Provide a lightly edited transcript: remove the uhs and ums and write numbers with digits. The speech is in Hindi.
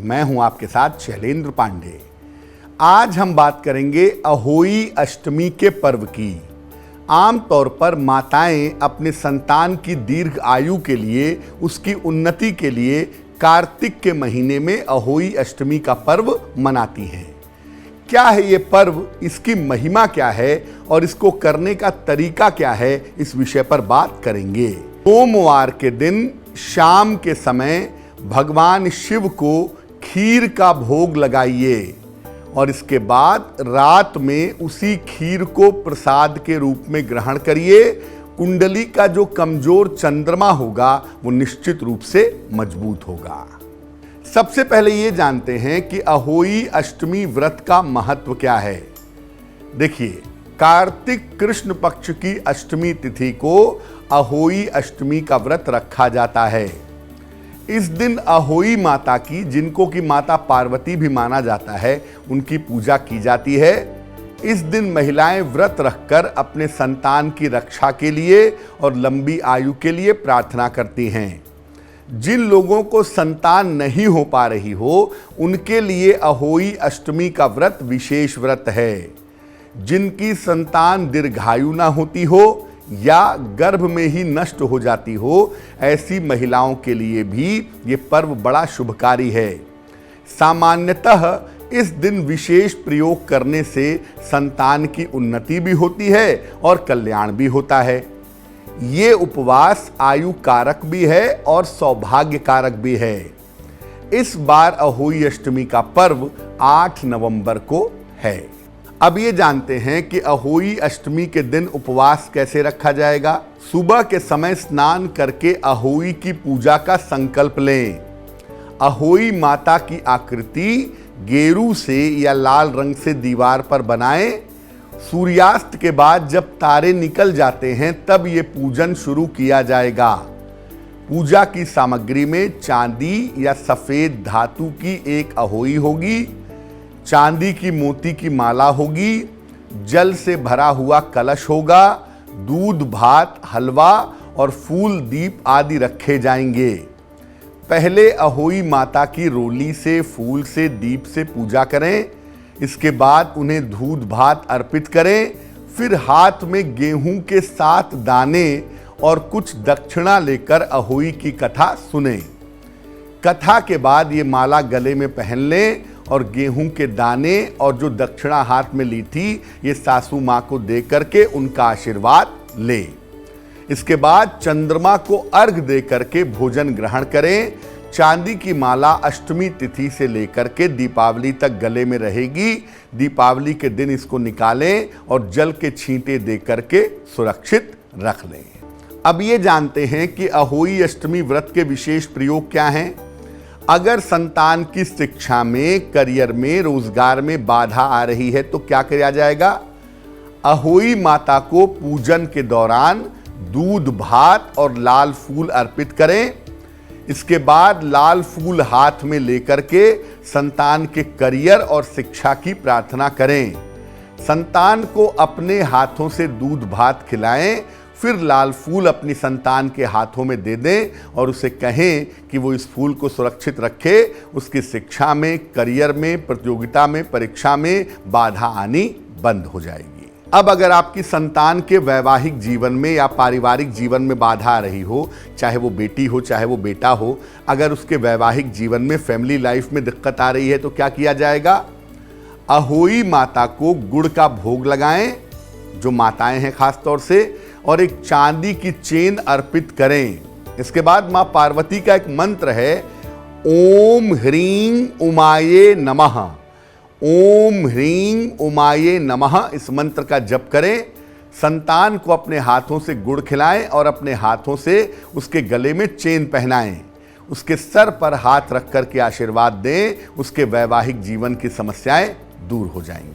मैं हूं आपके साथ शैलेंद्र पांडे। आज हम बात करेंगे अहोई अष्टमी के पर्व की। आमतौर पर माताएं अपने संतान की दीर्घ आयु के लिए, उसकी उन्नति के लिए कार्तिक के महीने में अहोई अष्टमी का पर्व मनाती हैं। क्या है ये पर्व, इसकी महिमा क्या है और इसको करने का तरीका क्या है, इस विषय पर बात करेंगे। सोमवार के दिन शाम के समय भगवान शिव को खीर का भोग लगाइए और इसके बाद रात में उसी खीर को प्रसाद के रूप में ग्रहण करिए। कुंडली का जो कमजोर चंद्रमा होगा वो निश्चित रूप से मजबूत होगा। सबसे पहले ये जानते हैं कि अहोई अष्टमी व्रत का महत्व क्या है। देखिए, कार्तिक कृष्ण पक्ष की अष्टमी तिथि को अहोई अष्टमी का व्रत रखा जाता है। इस दिन अहोई माता की, जिनको कि माता पार्वती भी माना जाता है, उनकी पूजा की जाती है। इस दिन महिलाएं व्रत रखकर अपने संतान की रक्षा के लिए और लंबी आयु के लिए प्रार्थना करती हैं। जिन लोगों को संतान नहीं हो पा रही हो, उनके लिए अहोई अष्टमी का व्रत विशेष व्रत है। जिनकी संतान दीर्घायु ना होती हो या गर्भ में ही नष्ट हो जाती हो, ऐसी महिलाओं के लिए भी ये पर्व बड़ा शुभकारी है। सामान्यतः इस दिन विशेष प्रयोग करने से संतान की उन्नति भी होती है और कल्याण भी होता है। ये उपवास आयु कारक भी है और सौभाग्य कारक भी है। इस बार अहोई अष्टमी का पर्व 8 नवंबर को है। अब ये जानते हैं कि अहोई अष्टमी के दिन उपवास कैसे रखा जाएगा। सुबह के समय स्नान करके अहोई की पूजा का संकल्प लें। अहोई माता की आकृति गेरू से या लाल रंग से दीवार पर बनाएं। सूर्यास्त के बाद जब तारे निकल जाते हैं तब ये पूजन शुरू किया जाएगा। पूजा की सामग्री में चांदी या सफेद धातु की एक अहोई होगी, चांदी की मोती की माला होगी, जल से भरा हुआ कलश होगा, दूध, भात, हलवा और फूल, दीप आदि रखे जाएंगे। पहले अहोई माता की रोली से, फूल से, दीप से पूजा करें। इसके बाद उन्हें दूध भात अर्पित करें। फिर हाथ में गेहूं के 7 दाने और कुछ दक्षिणा लेकर अहोई की कथा सुनें। कथा के बाद ये माला गले में पहन लें और गेहूं के दाने और जो दक्षिणा हाथ में ली थी, ये सासू माँ को दे करके उनका आशीर्वाद लें। इसके बाद चंद्रमा को अर्घ दे करके भोजन ग्रहण करें। चांदी की माला अष्टमी तिथि से लेकर के दीपावली तक गले में रहेगी। दीपावली के दिन इसको निकालें और जल के छींटे दे करके सुरक्षित रख लें। अब ये जानते हैं कि अहोई अष्टमी व्रत के विशेष प्रयोग क्या हैं। अगर संतान की शिक्षा में, करियर में, रोजगार में बाधा आ रही है तो क्या किया जाएगा। अहोई माता को पूजन के दौरान दूध, भात और लाल फूल अर्पित करें। इसके बाद लाल फूल हाथ में लेकर के संतान के करियर और शिक्षा की प्रार्थना करें। संतान को अपने हाथों से दूध भात खिलाएं, फिर लाल फूल अपनी संतान के हाथों में दे दें और उसे कहें कि वो इस फूल को सुरक्षित रखे। उसकी शिक्षा में, करियर में, प्रतियोगिता में, परीक्षा में बाधा आनी बंद हो जाएगी। अब अगर आपकी संतान के वैवाहिक जीवन में या पारिवारिक जीवन में बाधा आ रही हो, चाहे वो बेटी हो चाहे वो बेटा हो, अगर उसके वैवाहिक जीवन में, फैमिली लाइफ में दिक्कत आ रही है तो क्या किया जाएगा। अहोई माता को गुड़ का भोग लगाएं, जो माताएं हैं खास तौर से, और एक चांदी की चेन अर्पित करें। इसके बाद माँ पार्वती का एक मंत्र है, ओम ह्रीं उमाये नमः। ओम ह्रीं उमाये नमः, इस मंत्र का जप करें। संतान को अपने हाथों से गुड़ खिलाएं और अपने हाथों से उसके गले में चेन पहनाएं। उसके सर पर हाथ रख कर के आशीर्वाद दें। उसके वैवाहिक जीवन की समस्याएं दूर हो जाएंगी।